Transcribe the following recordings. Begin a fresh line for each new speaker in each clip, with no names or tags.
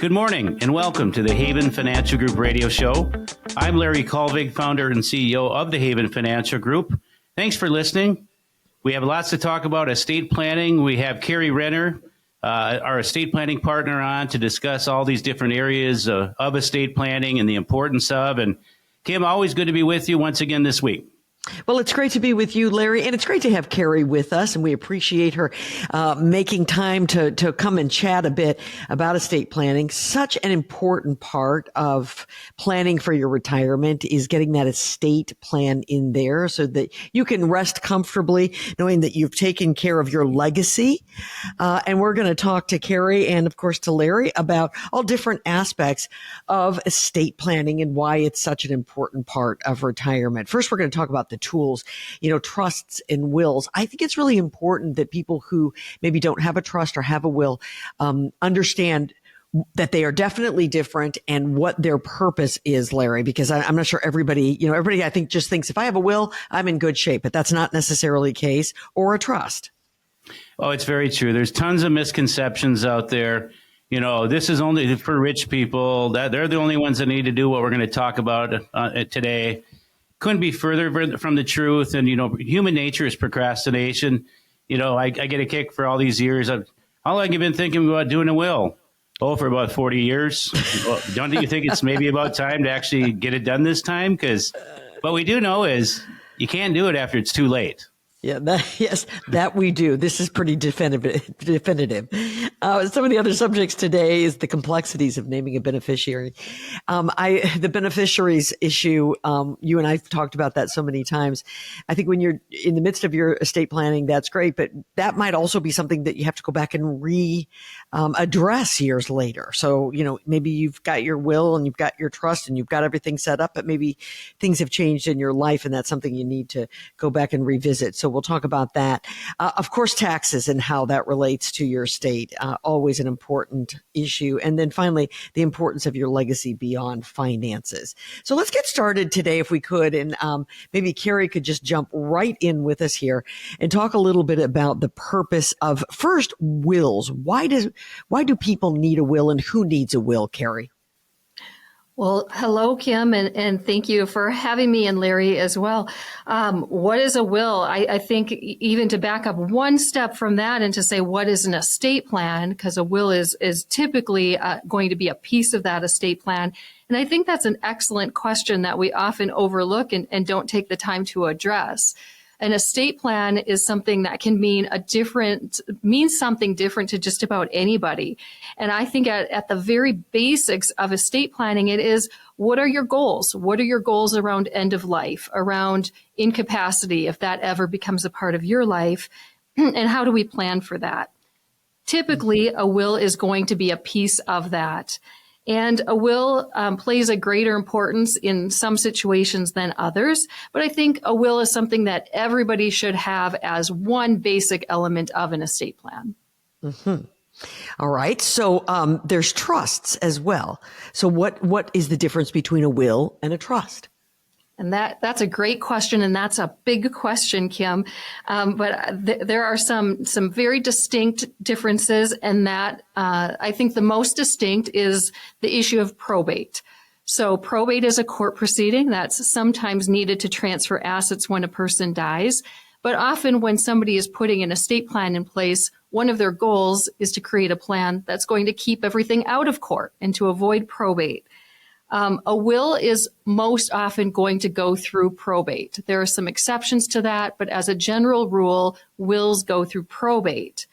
Good morning and welcome to the Haven Financial Group radio show. I'm Larry Colvig, founder and CEO of the Haven Financial Group. Thanks for listening. We have lots to talk about estate planning. We have Carrie Renner, our estate planning partner, on to discuss all these different areas of estate planning and the importance of. And Kim, always good to be with you once again this week.
Well, it's great to be with you, Larry, and it's great to have Carrie with us, and we appreciate her making time to come and chat a bit about estate planning. Such an important part of planning for your retirement is getting that estate plan in there so that you can rest comfortably knowing that you've taken care of your legacy. And we're going to talk to Carrie and, of course, to Larry about all different aspects of estate planning and why it's such an important part of retirement. First, we're going to talk about the tools, trusts and wills. I think it's really important that people who maybe don't have a trust or have a will understand that they are definitely different and what their purpose is, Larry, because I'm not sure everybody I think just thinks if I have a will, I'm in good shape, but that's not necessarily the case, or a trust.
Oh, it's very true. There's tons of misconceptions out there. This is only for rich people, that they're the only ones that need to do what we're going to talk about today. Couldn't be further from the truth. And, human nature is procrastination. I get a kick for all these years. How long have you been thinking about doing a will? Oh, for about 40 years. Well, don't you think it's maybe about time to actually get it done this time? Because what we do know is you can't do it after it's too late.
Yeah, that we do. This is pretty definitive. Some of the other subjects today is the complexities of naming a beneficiary. The beneficiaries issue, you and I've talked about that so many times. I think when you're in the midst of your estate planning, that's great, but that might also be something that you have to go back and address years later. So, maybe you've got your will and you've got your trust and you've got everything set up, but maybe things have changed in your life and that's something you need to go back and revisit. So we'll talk about that. Of course, taxes and how that relates to your estate, always an important issue. And then finally, the importance of your legacy beyond finances. So let's get started today if we could. And maybe Carrie could just jump right in with us here and talk a little bit about the purpose of, first, wills. Why do people need a will and who needs a will, Carrie?
Well, hello, Kim, and thank you for having me, and Larry as well. What is a will? I think even to back up one step from that and to say what is an estate plan, because a will is typically going to be a piece of that estate plan. And I think that's an excellent question that we often overlook and don't take the time to address. An estate plan is something that can mean something different to just about anybody. And I think at the very basics of estate planning, it is, what are your goals? What are your goals around end of life, around incapacity, if that ever becomes a part of your life? And how do we plan for that? Typically, a will is going to be a piece of that. And a will plays a greater importance in some situations than others. But I think a will is something that everybody should have as one basic element of an estate plan.
Mm-hmm. All right. So there's trusts as well. So what is the difference between a will and a trust?
And that's a great question, and that's a big question, Kim. But there are some very distinct differences, and that I think the most distinct is the issue of probate. So probate is a court proceeding that's sometimes needed to transfer assets when a person dies. But often when somebody is putting an estate plan in place, one of their goals is to create a plan that's going to keep everything out of court and to avoid probate. A will is most often going to go through probate. There are some exceptions to that, but as a general rule, wills go through probate.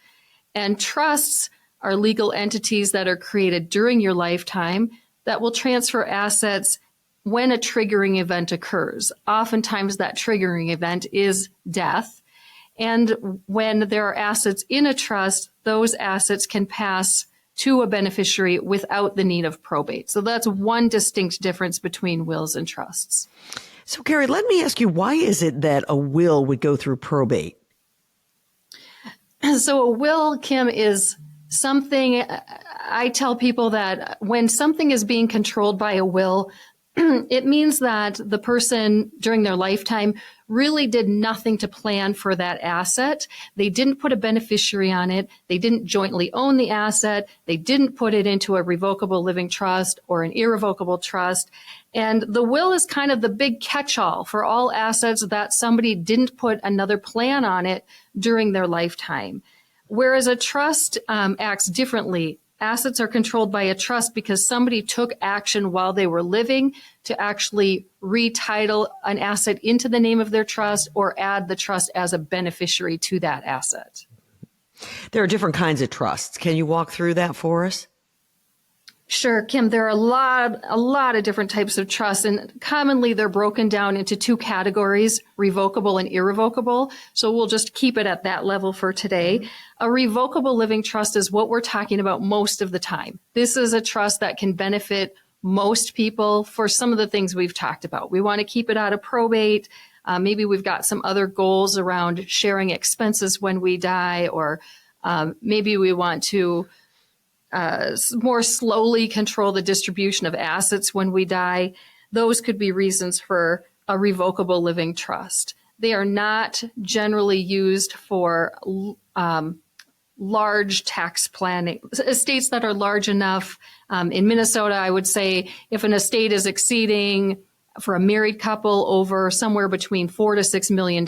And trusts are legal entities that are created during your lifetime that will transfer assets when a triggering event occurs. Oftentimes that triggering event is death. And when there are assets in a trust, those assets can pass to a beneficiary without the need of probate. So that's one distinct difference between wills and trusts.
So, Carrie, let me ask you, why is it that a will would go through probate?
So a will, Kim, is something, I tell people that when something is being controlled by a will, it means that the person during their lifetime really did nothing to plan for that asset. They didn't put a beneficiary on it. They didn't jointly own the asset. They didn't put it into a revocable living trust or an irrevocable trust. And the will is kind of the big catch-all for all assets that somebody didn't put another plan on it during their lifetime. Whereas a trust acts differently. Assets are controlled by a trust because somebody took action while they were living to actually retitle an asset into the name of their trust or add the trust as a beneficiary to that asset.
There are different kinds of trusts. Can you walk through that for us?
Sure, Kim, there are a lot of different types of trusts, and commonly they're broken down into two categories, revocable and irrevocable. So we'll just keep it at that level for today. A revocable living trust is what we're talking about most of the time. This is a trust that can benefit most people for some of the things we've talked about. We want to keep it out of probate. Maybe we've got some other goals around sharing expenses when we die, or maybe we want to more slowly control the distribution of assets when we die. Those could be reasons for a revocable living trust. They are not generally used for large tax planning. Estates that are large enough. In Minnesota, I would say if an estate is exceeding for a married couple over somewhere between $4 to $6 million,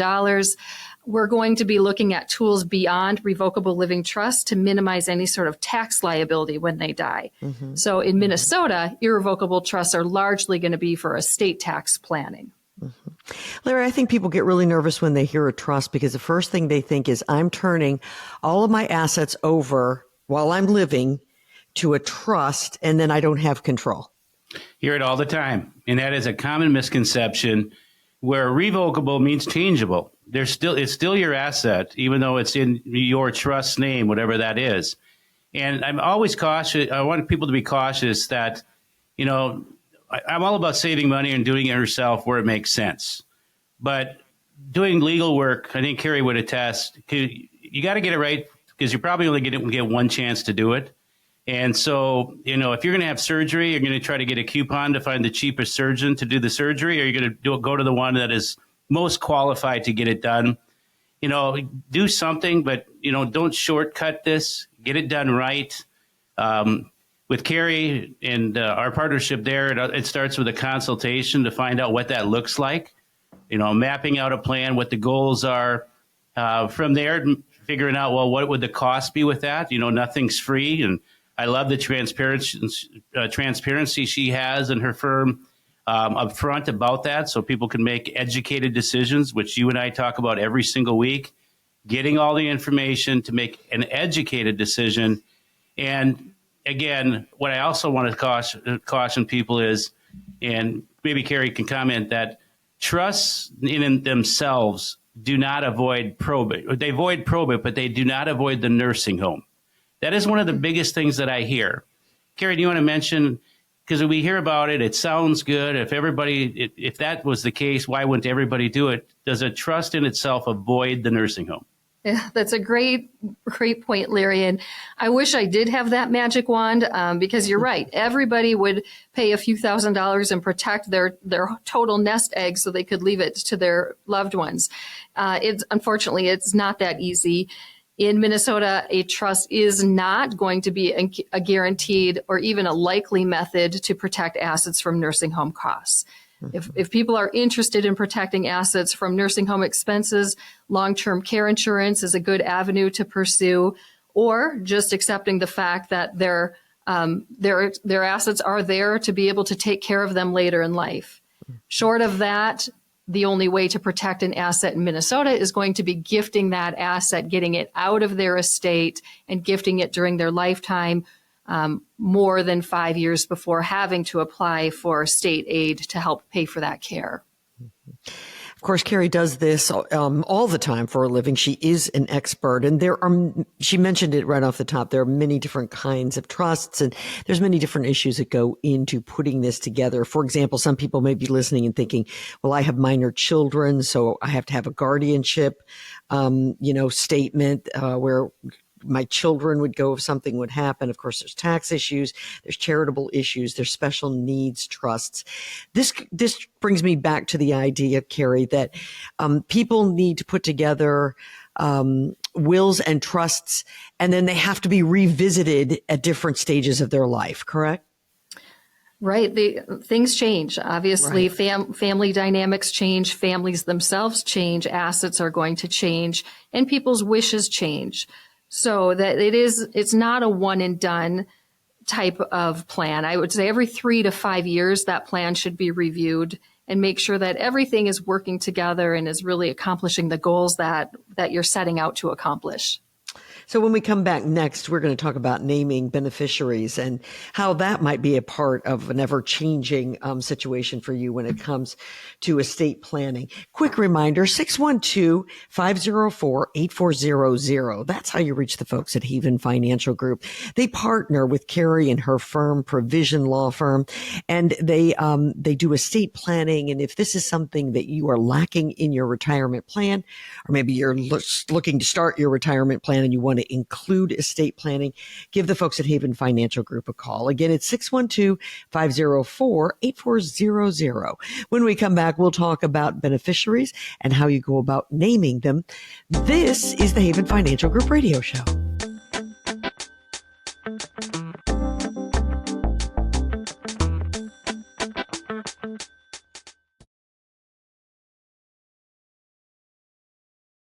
we're going to be looking at tools beyond revocable living trust to minimize any sort of tax liability when they die. Mm-hmm. So in Minnesota, irrevocable trusts are largely going to be for estate tax planning.
Mm-hmm. Larry, I think people get really nervous when they hear a trust because the first thing they think is I'm turning all of my assets over while I'm living to a trust and then I don't have control.
Hear it all the time. And that is a common misconception where revocable means changeable. It's still your asset, even though it's in your trust name, whatever that is. And I'm always cautious. I want people to be cautious that, I'm all about saving money and doing it yourself where it makes sense. But doing legal work, I think Carrie would attest, you got to get it right because you're probably only going to get one chance to do it. And so, if you're going to have surgery, you're going to try to get a coupon to find the cheapest surgeon to do the surgery, or you're going to go to the one that is most qualified to get it done. Do something, but, don't shortcut this. Get it done right. With Carrie and our partnership there, it starts with a consultation to find out what that looks like, mapping out a plan, what the goals are. From there, figuring out, well, what would the cost be with that? Nothing's free. And I love the transparency she has in her firm up front about that, so people can make educated decisions, which you and I talk about every single week, getting all the information to make an educated decision. And again, what I also want to caution people is, and maybe Carrie can comment, that trusts in themselves do not avoid probate. They avoid probate, but they do not avoid the nursing home. That is one of the biggest things that I hear. Carrie, do you want to mention, because we hear about it, it sounds good. If that was the case, why wouldn't everybody do it? Does a trust in itself avoid the nursing home?
Yeah, that's a great point, Larry. And I wish I did have that magic wand because you're right. Everybody would pay a few $1,000s and protect their total nest egg so they could leave it to their loved ones. Unfortunately, it's not that easy. In Minnesota, a trust is not going to be a guaranteed or even a likely method to protect assets from nursing home costs. If people are interested in protecting assets from nursing home expenses, long-term care insurance is a good avenue to pursue, or just accepting the fact that their assets are there to be able to take care of them later in life. Short of that, the only way to protect an asset in Minnesota is going to be gifting that asset, getting it out of their estate and gifting it during their lifetime, more than 5 years before having to apply for state aid to help pay for that care.
Of course, Carrie does this all the time for a living. She is an expert, and she mentioned it right off the top. There are many different kinds of trusts, and there's many different issues that go into putting this together. For example, some people may be listening and thinking, well, I have minor children, so I have to have a guardianship, statement, where my children would go if something would happen. Of course, there's tax issues, there's charitable issues, there's special needs trusts. This brings me back to the idea, Carrie, that people need to put together wills and trusts, and then they have to be revisited at different stages of their life, correct?
Right. Things change. Obviously,
Right.
family dynamics change, families themselves change, assets are going to change, and people's wishes change. So that it's not a one and done type of plan. I would say every 3 to 5 years, that plan should be reviewed and make sure that everything is working together and is really accomplishing the goals that you're setting out to accomplish.
So when we come back next, we're going to talk about naming beneficiaries and how that might be a part of an ever-changing situation for you when it comes to estate planning. Quick reminder, 612-504-8400. That's how you reach the folks at Haven Financial Group. They partner with Carrie and her firm, Provision Law Firm, and they do estate planning. And if this is something that you are lacking in your retirement plan, or maybe you're looking to start your retirement plan and you want to include estate planning, give the folks at Haven Financial Group a call. Again, it's 612-504-8400. When we come back, we'll talk about beneficiaries and how you go about naming them. This is the Haven Financial Group Radio Show.